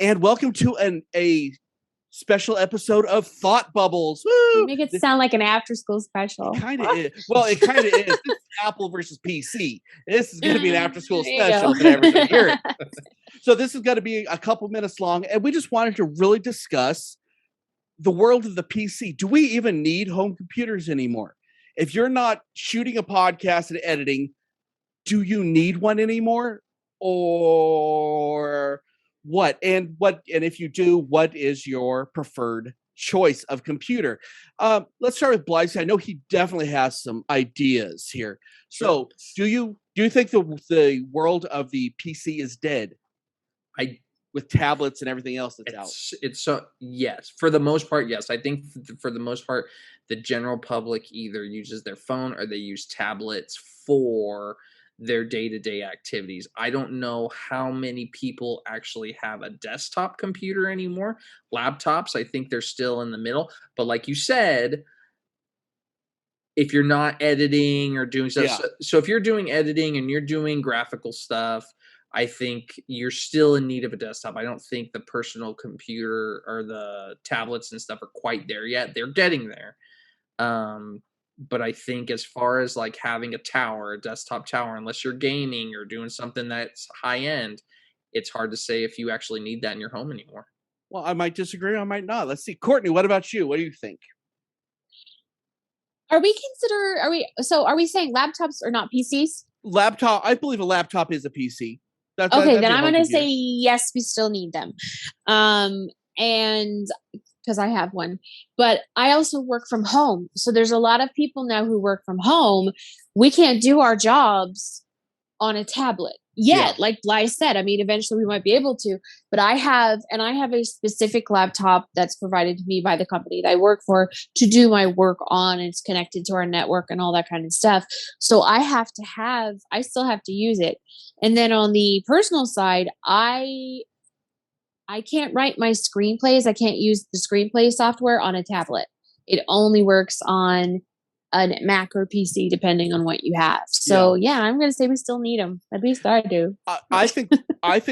and welcome to a special episode of Thought Bubbles. Woo! You make it sound like an after-school special. It kind of is. Well, it kind of is. This is Apple versus PC. This is going to be an after-school special if it ever should hear it. So this is going to be a couple minutes long, and we just wanted to really discuss the world of the PC. Do we even need home computers anymore? If you're not shooting a podcast and editing, do you need one anymore? Or what? And if you do, what is your preferred choice of computer? Let's start with Blythe. I know he definitely has some ideas here. So do you think the world of the PC is dead? With tablets and everything else that's out. Yes, for the most part, yes. I think for the most part, the general public either uses their phone or they use tablets for their day-to-day activities. I don't know how many people actually have a desktop computer anymore. Laptops, I think they're still in the middle. But like you said, if you're not editing or doing stuff, so if you're doing editing and you're doing graphical stuff, I think you're still in need of a desktop. I don't think the personal computer or the tablets and stuff are quite there yet. They're getting there. But I think as far as like having a desktop tower, unless you're gaming or doing something that's high end, it's hard to say if you actually need that in your home anymore. Well, I might disagree. I might not. Let's see. Courtney, what about you? What do you think? Are we saying laptops are not PCs? Laptop. I believe a laptop is a PC. Okay, then I'm going to say yes, we still need them. And because I have one, but I also work from home. So there's a lot of people now who work from home. We can't do our jobs on a tablet yet. Like Blythe said, I mean, eventually we might be able to, but I have a specific laptop that's provided to me by the company that I work for to do my work on. It's connected to our network and all that kind of stuff. So I still have to use it. And then on the personal side, I can't write my screenplays. I can't use the screenplay software on a tablet. It only works on a Mac or PC, depending on what you have. So I'm going to say we still need them. At least I do. I think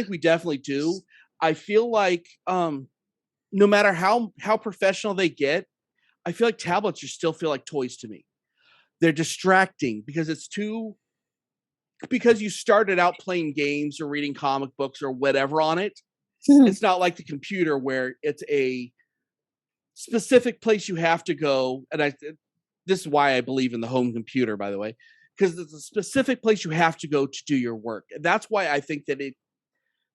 we definitely do. I feel like no matter how professional they get, I feel like tablets still feel like toys to me. They're distracting because because you started out playing games or reading comic books or whatever on it. It's not like the computer where it's a specific place you have to go. And this is why I believe in the home computer, by the way, because it's a specific place you have to go to do your work. And that's why I think that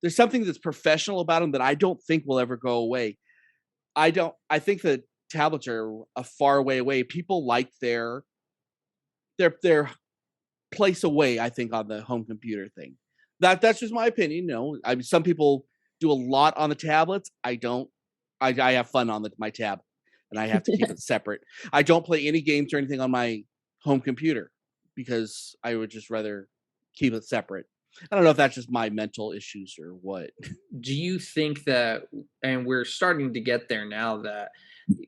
there's something that's professional about them that I don't think will ever go away. I think that tablets are a far way away. People like their place away, I think, on the home computer thing. That's just my opinion. I mean, some people do a lot on the tablets. I don't. I have fun on my tab, and I have to keep it separate. I don't play any games or anything on my home computer because I would just rather keep it separate. I don't know if that's just my mental issues or what. Do you think that, and we're starting to get there now, that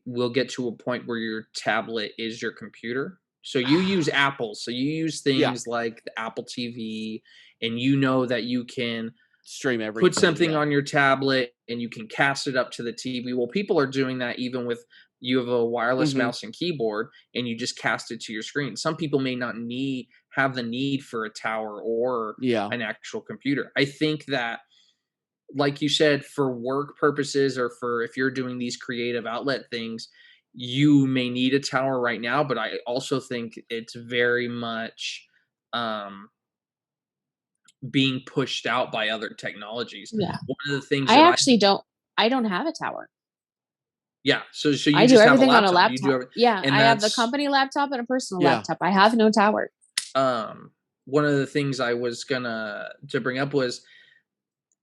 we'll get to a point where your tablet is your computer? So you use Apple. So you use things like the Apple TV, and you know that you can stream everything. Put something on your tablet and you can cast it up to the TV. Well, people are doing that even with you have a wireless mouse and keyboard and you just cast it to your screen. Some people may not have the need for a tower or an actual computer. I think that, like you said, for work purposes or for if you're doing these creative outlet things, you may need a tower right now, but I also think it's very much being pushed out by other technologies. Yeah. One of the things I don't have a tower. Yeah. So you I just do everything have on a laptop. I have the company laptop and a personal laptop. I have no tower. One of the things I was to bring up was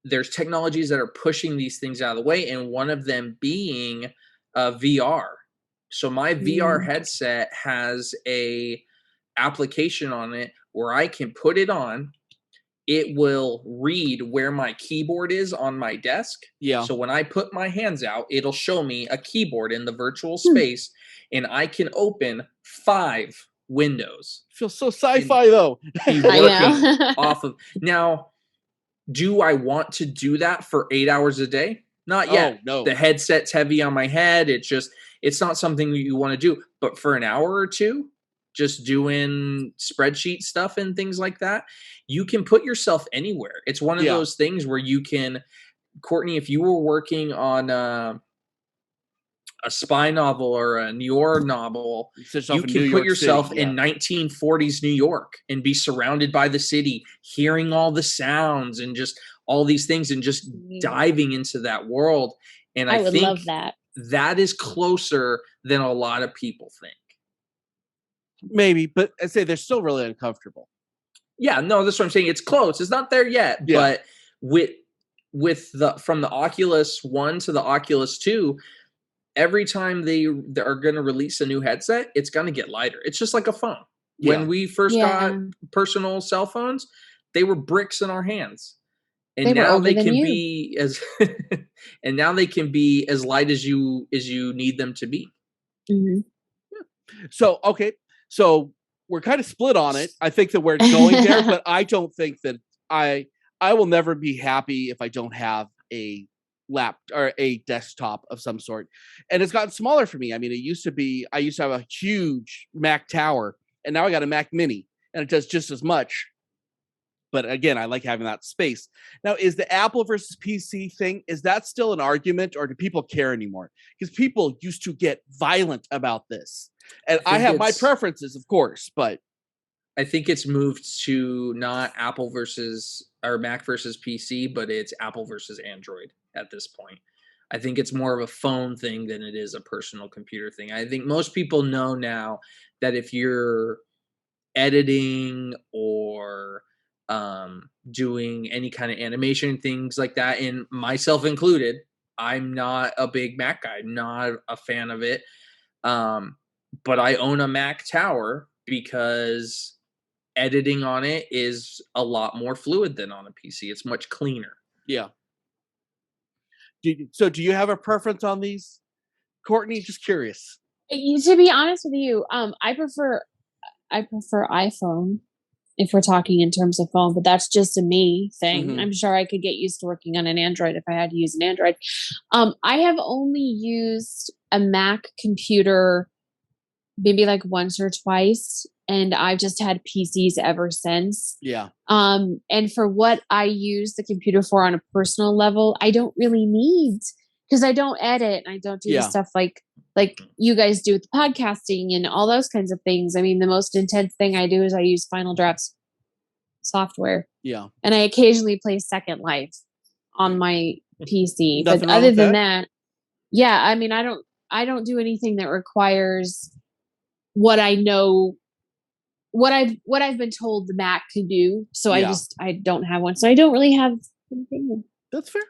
there's technologies that are pushing these things out of the way, and one of them being VR. So my VR headset has a application on it where I can put it on. It will read where my keyboard is on my desk. Yeah. So when I put my hands out, it'll show me a keyboard in the virtual space, and I can open 5 windows. Feels so sci-fi though. Be working off of. Now, do I want to do that for 8 hours a day? Not yet. no. The headset's heavy on my head. It's not something you want to do. But for an hour or two, just doing spreadsheet stuff and things like that, you can put yourself anywhere. It's one of those things where you can, Courtney, if you were working on a spy novel or a noir novel, you can put yourself in 1940s New York and be surrounded by the city, hearing all the sounds and just all these things and just diving into that world. And I would think love that. That is closer than a lot of people think. Maybe, but I'd say they're still really uncomfortable. Yeah, no, that's what I'm saying. It's close. It's not there yet, but with from the Oculus 1 to the Oculus 2, every time they are going to release a new headset, it's going to get lighter. It's just like a phone. Yeah. When we first got personal cell phones, they were bricks in our hands. And now they can be and now they can be as light as you need them to be. Mm-hmm. Yeah. So we're kind of split on it. I think that we're going there, but I don't think that I will never be happy if I don't have a laptop or a desktop of some sort. And it's gotten smaller for me. I mean, I used to have a huge Mac Tower, and now I got a Mac Mini, and it does just as much. But again, I like having that space. Now, is the Apple versus PC thing, is that still an argument, or do people care anymore? Because people used to get violent about this. And I have my preferences, of course, but I think it's moved to not Apple versus or Mac versus PC, but it's Apple versus Android at this point. I think it's more of a phone thing than it is a personal computer thing. I think most people know now that if you're editing or doing any kind of animation, things like that, and myself included, I'm not a big Mac guy, not a fan of it. But I own a Mac Tower because editing on it is a lot more fluid than on a PC. It's much cleaner. Yeah. So do you have a preference on these, Courtney? Just curious. To be honest with you, I prefer iPhone if we're talking in terms of phone, but that's just a me thing. Mm-hmm. I'm sure I could get used to working on an Android if I had to use an Android. I have only used a Mac computer maybe like once or twice, and I've just had PCs ever since. Yeah. And for what I use the computer for on a personal level, I don't really need, because I don't edit and I don't do the stuff like you guys do with the podcasting and all those kinds of things. I mean, the most intense thing I do is I use Final Draft software. Yeah. And I occasionally play Second Life on my PC. But other than that, I mean, I don't do anything that requires what I know, what I've been told the Mac can do. So I don't have one. So I don't really have an opinion. That's fair.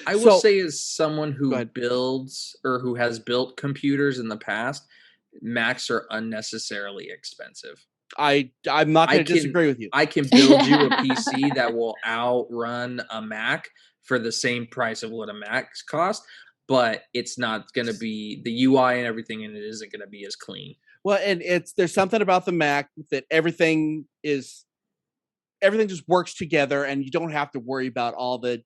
I will say, as someone who builds or who has built computers in the past, Macs are unnecessarily expensive. I'm not going to disagree with you. I can build you a PC that will outrun a Mac for the same price of what a Mac costs, but it's not going to be, the UI and everything in it isn't going to be as clean. Well, and there's something about the Mac that everything just works together, and you don't have to worry about all the,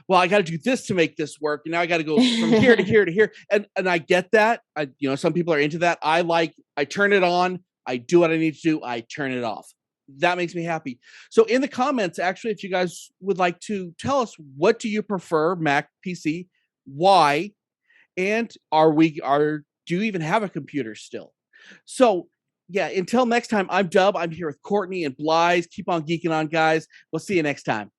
well, I got to do this to make this work, and now I got to go from here to here to here. And I get that. Some people are into that. I turn it on, I do what I need to do, I turn it off. That makes me happy. So in the comments, actually, if you guys would like to tell us, what do you prefer, Mac, PC, why, and do you even have a computer still? So yeah, until next time, I'm Dub. I'm here with Courtney and Blythe. Keep on geeking on, guys. We'll see you next time.